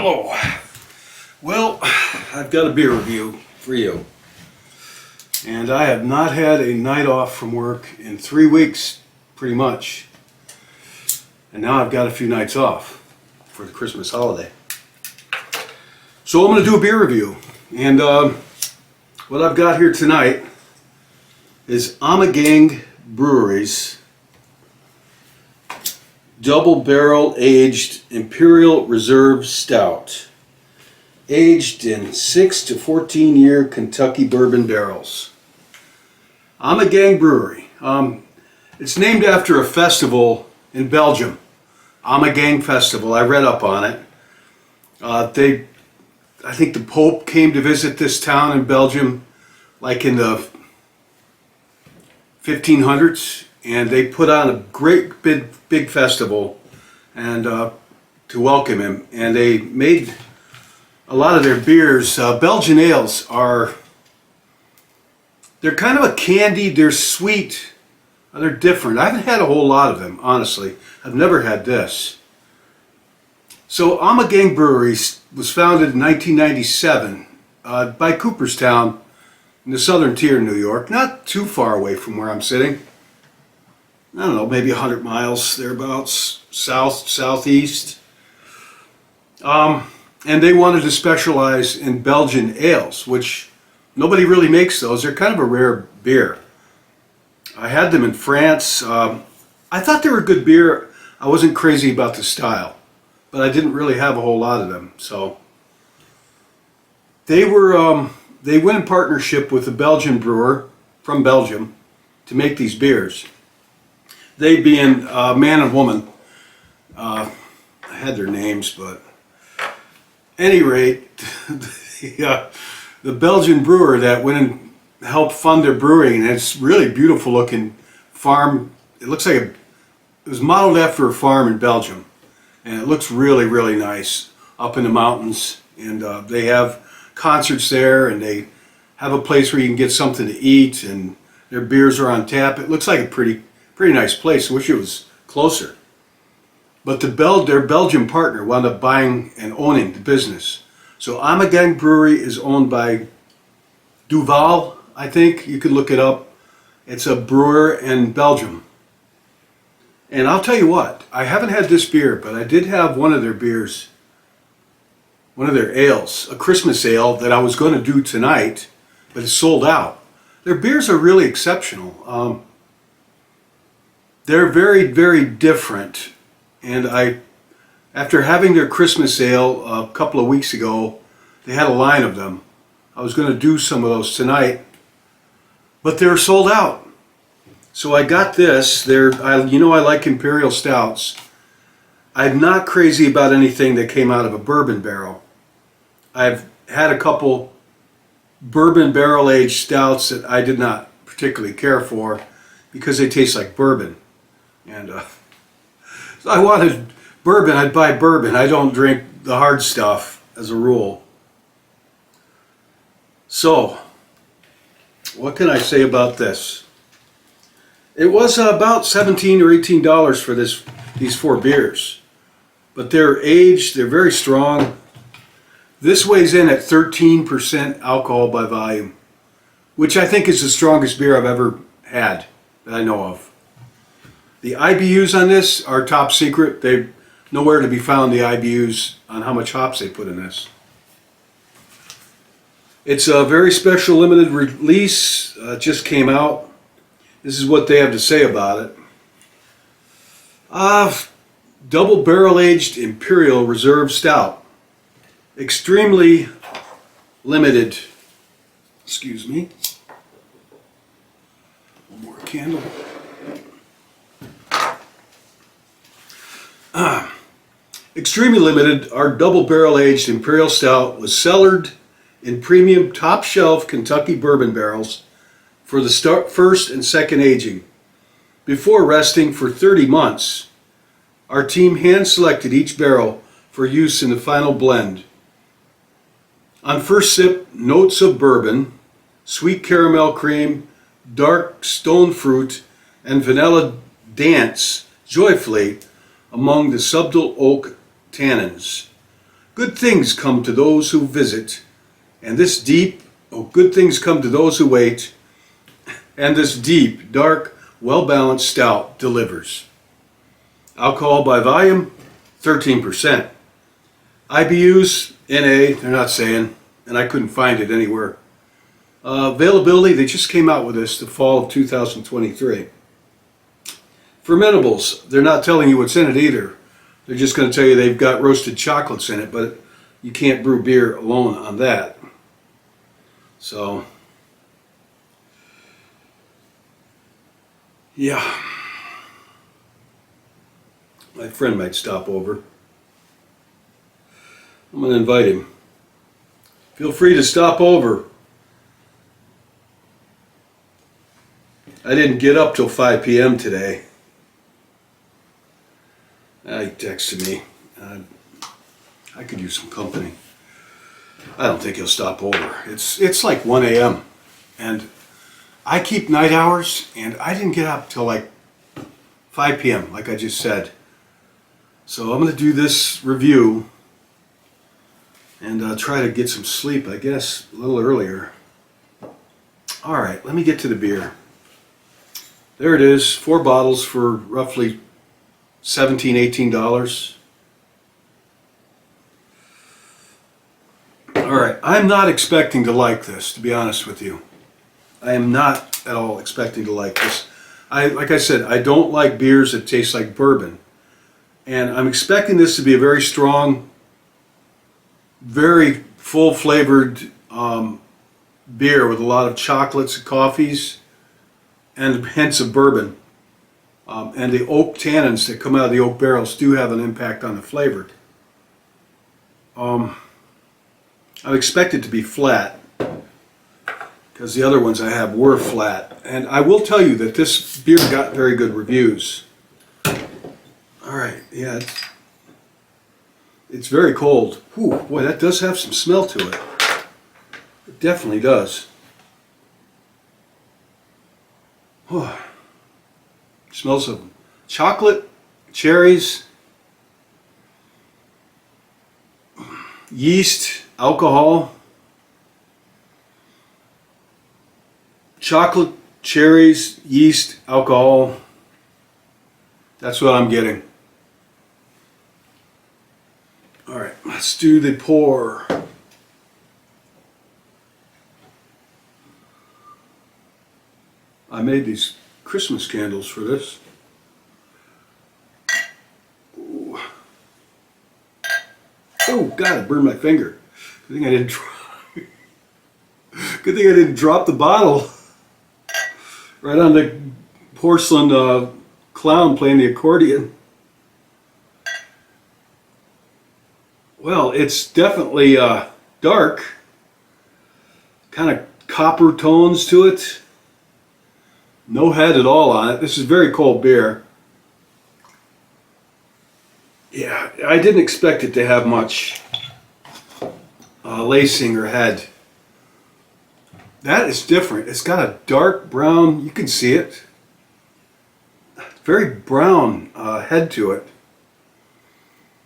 Hello. Well, I've got a beer review for you. And I have not had a night off from work in 3 weeks, pretty much. And now I've got a few nights off for the Christmas holiday. So I'm going to do a beer review. And what I've got here tonight is Ommegang Brewery's double barrel aged Imperial Reserve Stout, aged in 6 to 14 year Kentucky bourbon barrels. Ommegang Brewery. It's named after a festival in Belgium, Ommegang Festival. I read up on it. I think the Pope came to visit this town in Belgium like in the 1500s, and they put on a great big festival and to welcome him, and they made a lot of their beers. Belgian ales they're kind of a candy, they're sweet, they're different. I haven't had a whole lot of them, honestly. I've never had this. So Ommegang Brewery was founded in 1997 by Cooperstown in the southern tier of New York, not too far away from where I'm sitting. I don't know, maybe 100 miles thereabouts, southeast. And they wanted to specialize in Belgian ales, which nobody really makes those. They're kind of a rare beer. I had them in France. I thought they were good beer. I wasn't crazy about the style, but I didn't really have a whole lot of them. So they went in partnership with a Belgian brewer from Belgium to make these beers. They being man and woman. I had their names, but at any rate, the Belgian brewer that went and helped fund their brewing, and it's really beautiful looking farm. It looks like it was modeled after a farm in Belgium, and it looks really, really nice up in the mountains. And they have concerts there, and they have a place where you can get something to eat, and their beers are on tap. It looks like a pretty nice place. I wish it was closer. But their Belgian partner wound up buying and owning the business. So Ommegang Brewery is owned by Duval, I think. You could look it up. It's a brewer in Belgium. And I'll tell you what, I haven't had this beer, but I did have one of their beers, one of their ales, a Christmas ale that I was going to do tonight, but it's sold out. Their beers are really exceptional. They're very, very different, and after having their Christmas ale a couple of weeks ago, they had a line of them. I was going to do some of those tonight, but they were sold out. So I got this. I like Imperial Stouts. I'm not crazy about anything that came out of a bourbon barrel. I've had a couple bourbon barrel aged stouts that I did not particularly care for because they taste like bourbon. And so I wanted bourbon, I'd buy bourbon. I don't drink the hard stuff as a rule. So, what can I say about this? It was about $17 or $18 for these 4 beers. But they're aged, they're very strong. This weighs in at 13% alcohol by volume, which I think is the strongest beer I've ever had that I know of. The IBUs on this are top secret. They're nowhere to be found, the IBUs on how much hops they put in this. It's a very special limited release. Just came out. This is what they have to say about it. Double barrel aged Imperial Reserve Stout. Extremely limited. Excuse me. One more candle. Extremely limited, our double barrel aged Imperial Stout was cellared in premium top shelf Kentucky bourbon barrels for the first and second aging. Before resting for 30 months, our team hand selected each barrel for use in the final blend. On first sip, notes of bourbon, sweet caramel cream, dark stone fruit, and vanilla dance joyfully among the subtle oak tannins. Good things come to those who visit, and this deep, oh, good things come to those who wait, and this deep, dark, well-balanced stout delivers. Alcohol by volume, 13%. IBUs, NA, they're not saying, and I couldn't find it anywhere. Availability, they just came out with this the fall of 2023. Fermentables, they're not telling you what's in it either. They're just going to tell you they've got roasted chocolates in it, but you can't brew beer alone on that. So, yeah. My friend might stop over. I'm going to invite him. Feel free to stop over. I didn't get up till 5 p.m. today. He texted me. I could use some company. I don't think he'll stop over. It's like 1 a.m. and I keep night hours, and I didn't get up till like 5 p.m. like I just said. So I'm going to do this review and try to get some sleep, I guess, a little earlier. All right, let me get to the beer. There it is, 4 bottles for roughly $17, $18. All right, I'm not expecting to like this, to be honest with you. I am not at all expecting to like this. Like I said, I don't like beers that taste like bourbon. And I'm expecting this to be a very strong, very full-flavored beer with a lot of chocolates and coffees and hints of bourbon. And the oak tannins that come out of the oak barrels do have an impact on the flavor. I expect it to be flat because the other ones I have were flat. And I will tell you that this beer got very good reviews. All right, yeah, it's very cold. Whew, boy, that does have some smell to it. It definitely does. Oh, smells of chocolate, cherries, yeast, alcohol, chocolate, cherries, yeast, alcohol. That's what I'm getting. All right, let's do the pour. I made these Christmas candles for this. Ooh. Oh God, I burned my finger. Good thing I didn't Good thing I didn't drop the bottle right on the porcelain clown playing the accordion. Well, it's definitely dark, kind of copper tones to it. No head at all on it. This is very cold beer. Yeah, I didn't expect it to have much lacing or head. That is different. It's got a dark brown, you can see it, very brown head to it.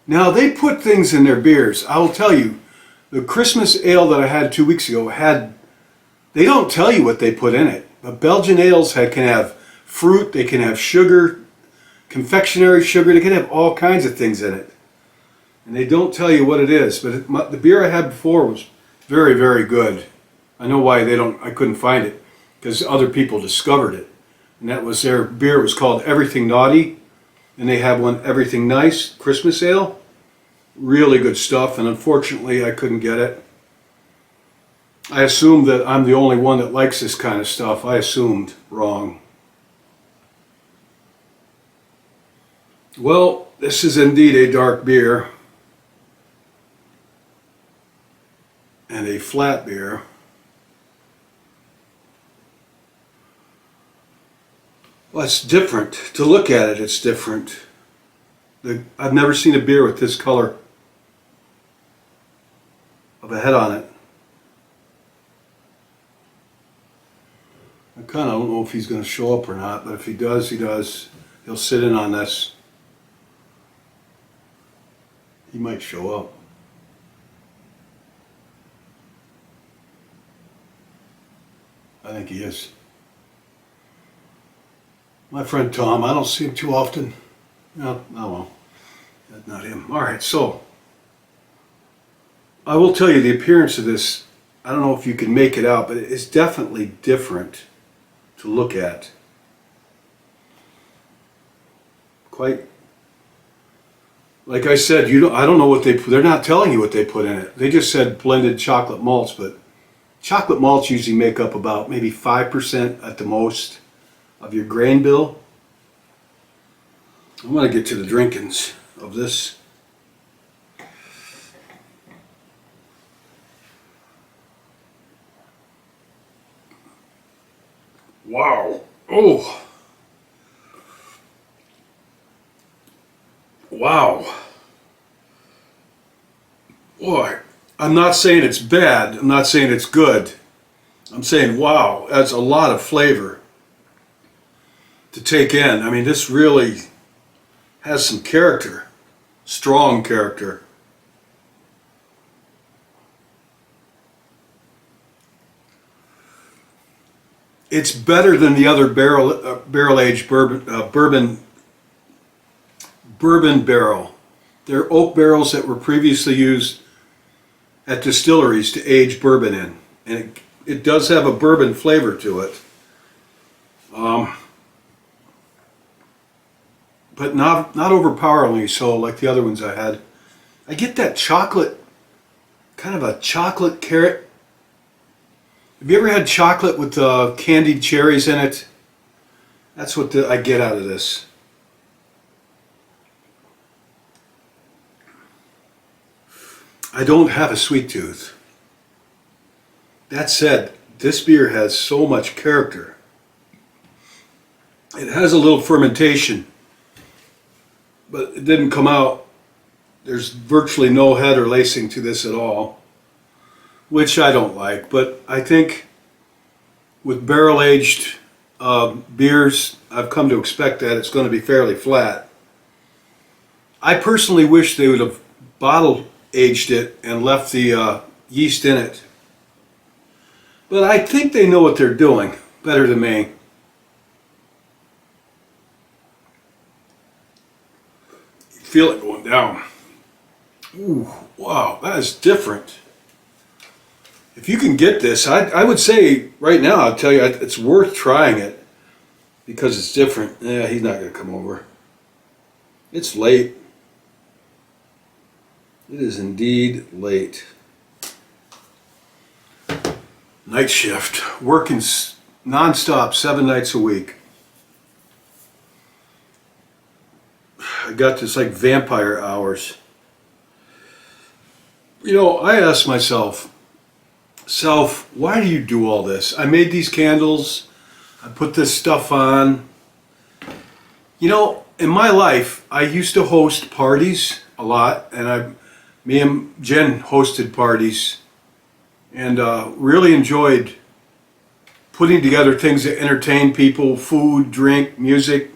Now, they put things in their beers. I will tell you, the Christmas ale that I had 2 weeks ago they don't tell you what they put in it. But Belgian ales can have fruit, they can have sugar, confectionery sugar, they can have all kinds of things in it. And they don't tell you what it is. But the beer I had before was very, very good. I know why I couldn't find it, because other people discovered it. And that was their beer was called Everything Naughty. And they have one, Everything Nice, Christmas ale. Really good stuff, and unfortunately I couldn't get it. I assumed that I'm the only one that likes this kind of stuff. I assumed wrong. Well, this is indeed a dark beer. And a flat beer. Well, it's different. To look at it, it's different. I've never seen a beer with this color of a head on it. I kind of don't know if he's going to show up or not, but if he does, he does. He'll sit in on this. He might show up. think he is. My friend Tom, I don't see him too often. No, oh well, that's not him. All right, so I will tell you the appearance of this. I don't know if you can make it out, but it's definitely different to look at. Quite, like I said, I don't know what they're not telling you what they put in it. They just said blended chocolate malts, but chocolate malts usually make up about maybe 5% at the most of your grain bill. I want to get to the drinkings of this. Wow. Oh. Wow. Boy, I'm not saying it's bad. I'm not saying it's good. I'm saying, wow, that's a lot of flavor to take in. I mean, this really has some character, strong character. It's better than the other barrel-aged bourbon barrel. They're oak barrels that were previously used at distilleries to age bourbon in, and it does have a bourbon flavor to it. But not overpoweringly so like the other ones I had. I get that chocolate, kind of a chocolate carrot. Have you ever had chocolate with candied cherries in it? That's what I get out of this. I don't have a sweet tooth. That said, this beer has so much character. It has a little fermentation, but it didn't come out. There's virtually no head or lacing to this at all, which I don't like. But I think with barrel-aged beers, I've come to expect that it's going to be fairly flat. I personally wish they would have bottle-aged it and left the yeast in it. But I think they know what they're doing better than me. Feel it going down. Ooh, wow, that is different. If you can get this, I would say right now, I'll tell you, it's worth trying it because it's different. Yeah, he's not going to come over. It's late. It is indeed late. Night shift, working non-stop 7 nights a week. I got this like vampire hours. You know, I asked myself, why do you do all this? I made these candles, I put this stuff on. You know, in my life, I used to host parties a lot, and me and Jen hosted parties, and really enjoyed putting together things that entertain people, food, drink, music,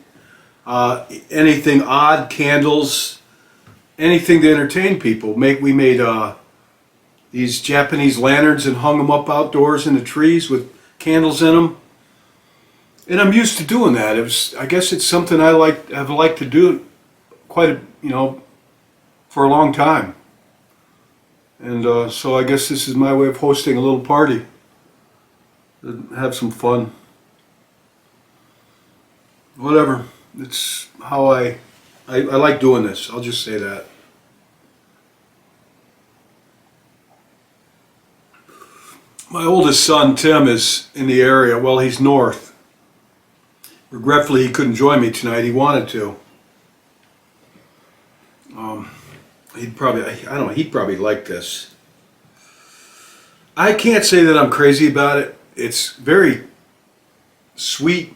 anything odd, candles, anything to entertain people. We made these Japanese lanterns and hung them up outdoors in the trees with candles in them. And I'm used to doing that. I guess it's something I've liked to do quite for a long time. And so I guess this is my way of hosting a little party. Have some fun. Whatever. It's how I like doing this. I'll just say that. My oldest son, Tim, is in the area. Well, he's north. Regretfully, he couldn't join me tonight. He wanted to. He'd probably like this. I can't say that I'm crazy about it. It's very sweet.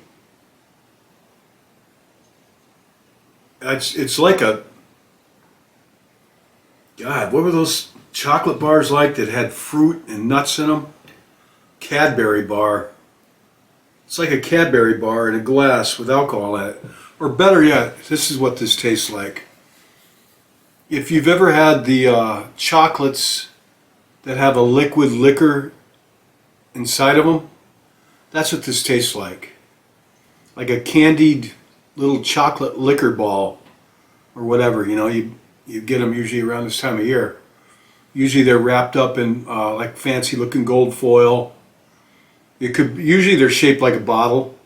It's like God, what were those chocolate bars like that had fruit and nuts in them? Cadbury bar. It's like a Cadbury bar in a glass with alcohol in it. Or better yet, this is what this tastes like. If you've ever had the chocolates that have a liquid liquor inside of them, That's what this tastes like a candied little chocolate liquor ball or whatever. You know, you get them usually around this time of year. Usually they're wrapped up in like fancy looking gold foil. Usually they're shaped like a bottle,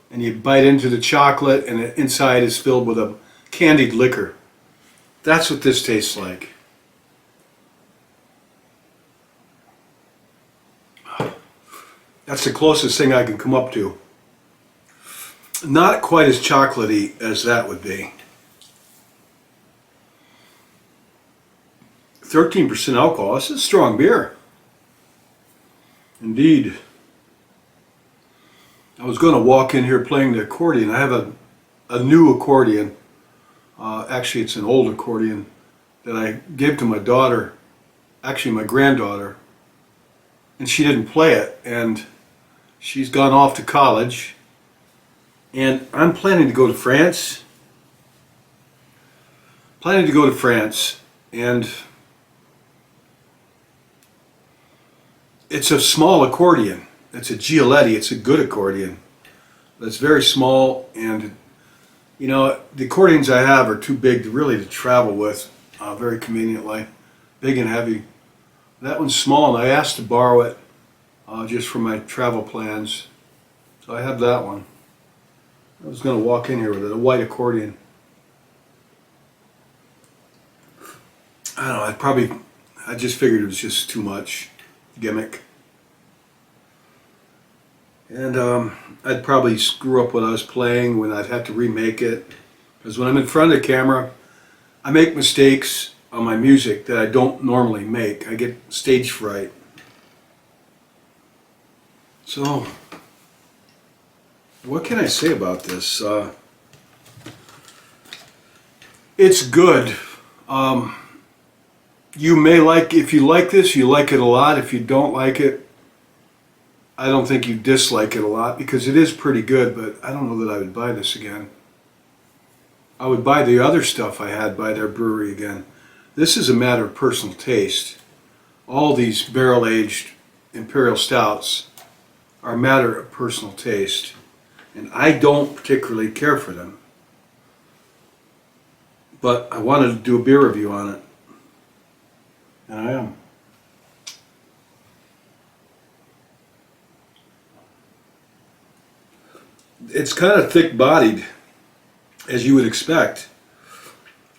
and you bite into the chocolate, and the inside is filled with a candied liquor. That's what this tastes like. That's the closest thing I can come up to. Not quite as chocolatey as that would be. 13% alcohol. This is a strong beer. Indeed. I was going to walk in here playing the accordion. I have a new accordion. Actually, it's an old accordion that I gave to my daughter, actually my granddaughter, and she didn't play it, and she's gone off to college, and I'm planning to go to France. And it's a small accordion. It's a Gialetti. It's a good accordion. But it's very small, and you know, the accordions I have are too big to travel with very conveniently. Big and heavy. That one's small, and I asked to borrow it just for my travel plans. So I have that one. I was going to walk in here with it, a white accordion. I don't know, I just figured it was just too much gimmick. And I'd probably screw up what I was playing when I'd have to remake it. Because when I'm in front of the camera, I make mistakes on my music that I don't normally make. I get stage fright. So, what can I say about this? It's good. You may like, if you like this, you like it a lot. If you don't like it, I don't think you dislike it a lot, because it is pretty good, but I don't know that I would buy this again. I would buy the other stuff I had by their brewery again. This is a matter of personal taste. All these barrel-aged Imperial Stouts are a matter of personal taste, and I don't particularly care for them. But I wanted to do a beer review on it, and I am. It's kind of thick-bodied, as you would expect.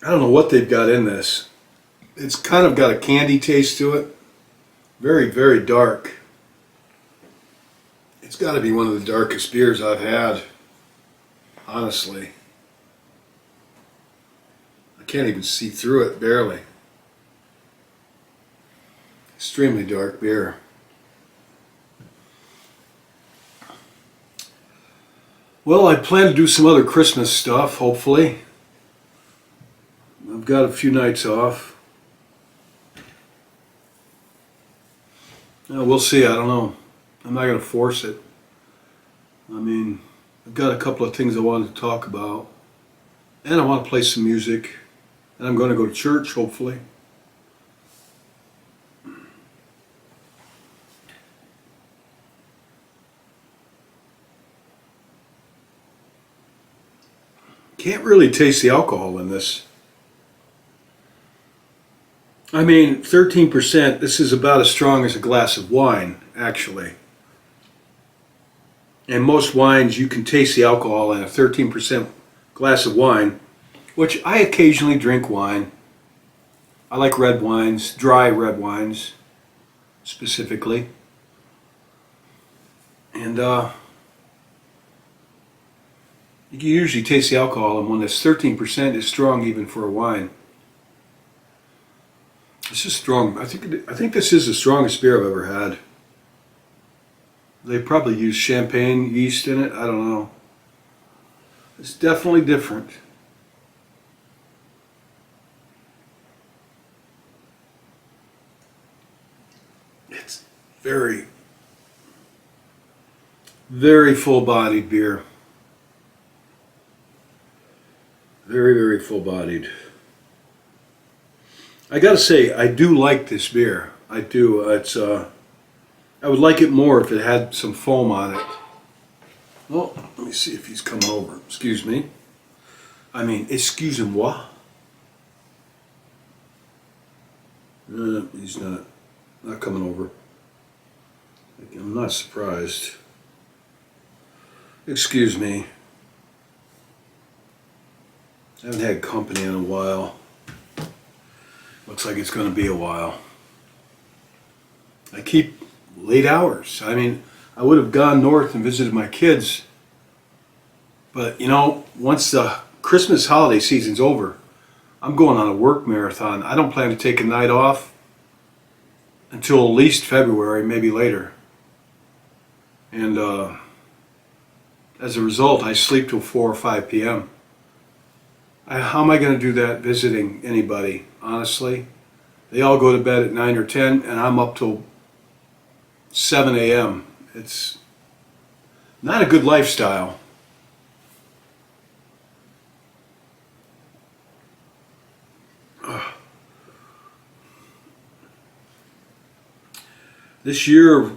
I don't know what they've got in this. It's kind of got a candy taste to it. Very, very dark. It's got to be one of the darkest beers I've had, honestly. I can't even see through it, barely. Extremely dark beer. Well, I plan to do some other Christmas stuff, hopefully. I've got a few nights off. We'll see, I don't know. I'm not going to force it. I mean, I've got a couple of things I wanted to talk about. And I want to play some music. And I'm going to go to church, hopefully. Can't really taste the alcohol in this. I mean, 13%, this is about as strong as a glass of wine, actually. And most wines, you can taste the alcohol in a 13% glass of wine, which I occasionally drink wine. I like red wines, dry red wines, specifically. And you can usually taste the alcohol, and when this 13% is strong even for a wine. This is strong. I think this is the strongest beer I've ever had. They probably use champagne yeast in it. I don't know. It's definitely different. It's very, very full-bodied beer. Very, very full-bodied. I gotta say, I do like this beer. I do. I would like it more if it had some foam on it. Well, let me see if he's coming over. Excuse me. I mean, excusez-moi. He's not coming over. I'm not surprised. Excuse me. I haven't had company in a while. Looks like it's going to be a while. I keep late hours. I mean, I would have gone north and visited my kids, but you know, once the Christmas holiday season's over, I'm going on a work marathon. I don't plan to take a night off until at least February, maybe later. And as a result, I sleep till 4 or 5 p.m. How am I going to do that visiting anybody, honestly? They all go to bed at 9 or 10, and I'm up till 7 a.m. It's not a good lifestyle. This year,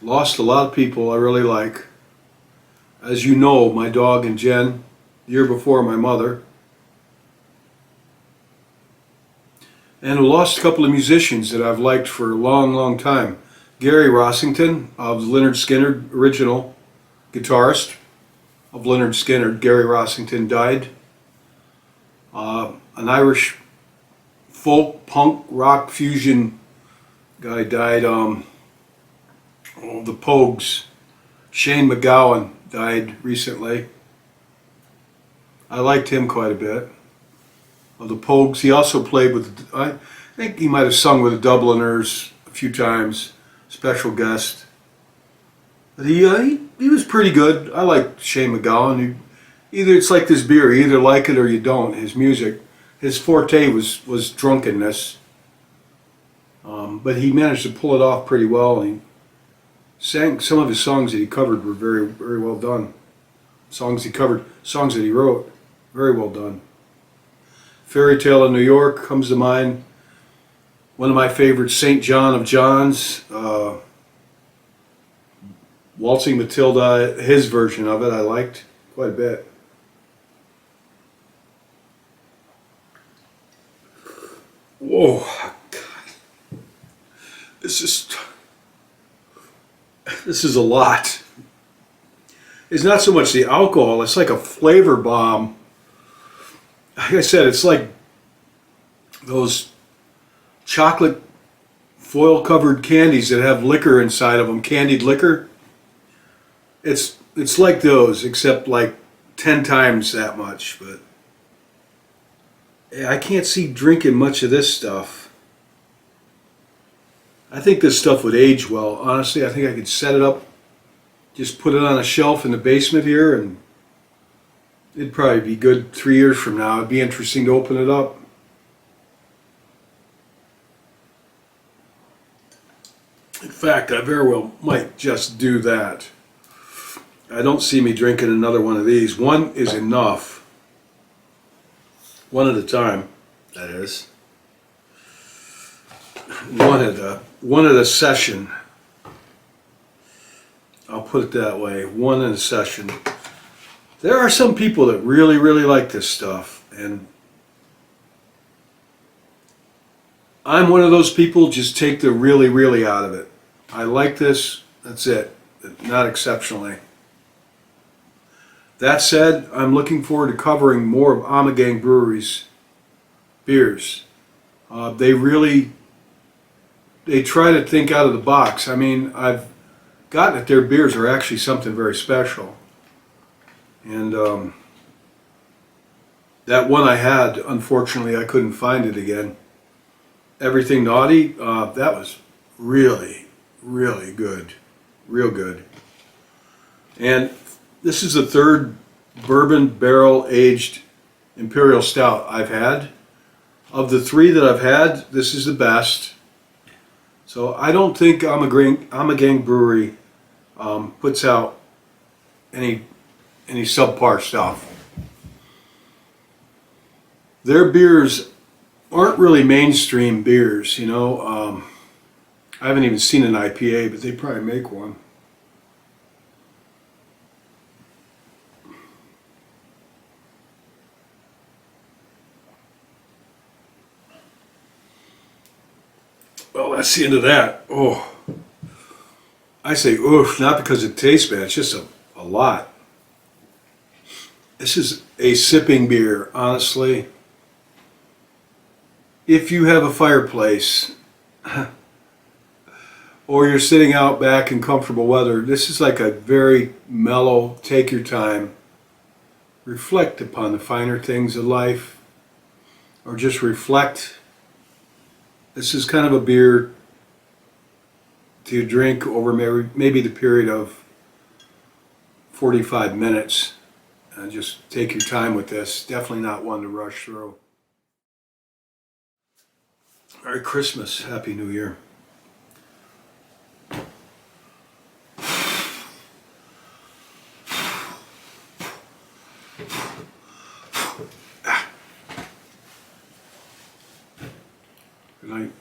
lost a lot of people I really like. As you know, my dog and Jen, the year before my mother. And we lost a couple of musicians that I've liked for a long, long time. Gary Rossington of Lynyrd Skynyrd, original guitarist of Lynyrd Skynyrd. Gary Rossington died. An Irish folk, punk, rock fusion guy died. The Pogues. Shane MacGowan died recently. I liked him quite a bit. Of the Pogues. He also played with, I think he might have sung with the Dubliners a few times, special guest. But he was pretty good. I like Shane MacGowan. Either it's like this beer, you either like it or you don't. His music, his forte was drunkenness, but he managed to pull it off pretty well. He sang some of his songs that he covered were very, very well done. Songs he covered, songs that he wrote, very well done. Fairy Tale of New York comes to mind. One of my favorites, St. John of John's, Waltzing Matilda, his version of it I liked quite a bit. Whoa, God. This is a lot. It's not so much the alcohol, it's like a flavor bomb. Like I said, it's like those chocolate foil covered candies that have liquor inside of them, candied liquor. It's like those, except like 10 times that much. But I can't see drinking much of this stuff. I think this stuff would age well. Honestly, I think I could set it up, just put it on a shelf in the basement here, and it'd probably be good 3 years from now. It'd be interesting to open it up. In fact, I very well might just do that. I don't see me drinking another one of these. One is enough. One at a time, that is. One at a session. I'll put it that way. One in a session. There are some people that really, really like this stuff, and I'm one of those people. Just take the really, really out of it. I like this. That's it. Not exceptionally. That said, I'm looking forward to covering more of Ommegang Brewery's beers. They try to think out of the box. I mean, I've gotten that their beers are actually something very special. And that one I had, unfortunately, I couldn't find it again. Everything Naughty, that was really, really good. Real good. And this is the third bourbon barrel aged Imperial Stout I've had. Of the three that I've had, this is the best. So I don't think Ommegang Brewery puts out any subpar stuff. Their beers aren't really mainstream beers, you know. I haven't even seen an IPA, but they probably make one. Well, that's the end of that. Oh, I say oof, not because it tastes bad, it's just a lot. This is a sipping beer, honestly. If you have a fireplace, or you're sitting out back in comfortable weather, this is like a very mellow, take your time, reflect upon the finer things of life, or just reflect. This is kind of a beer to drink over maybe the period of 45 minutes. And just take your time with this. Definitely not one to rush through. Merry Christmas. Happy New Year. Good night.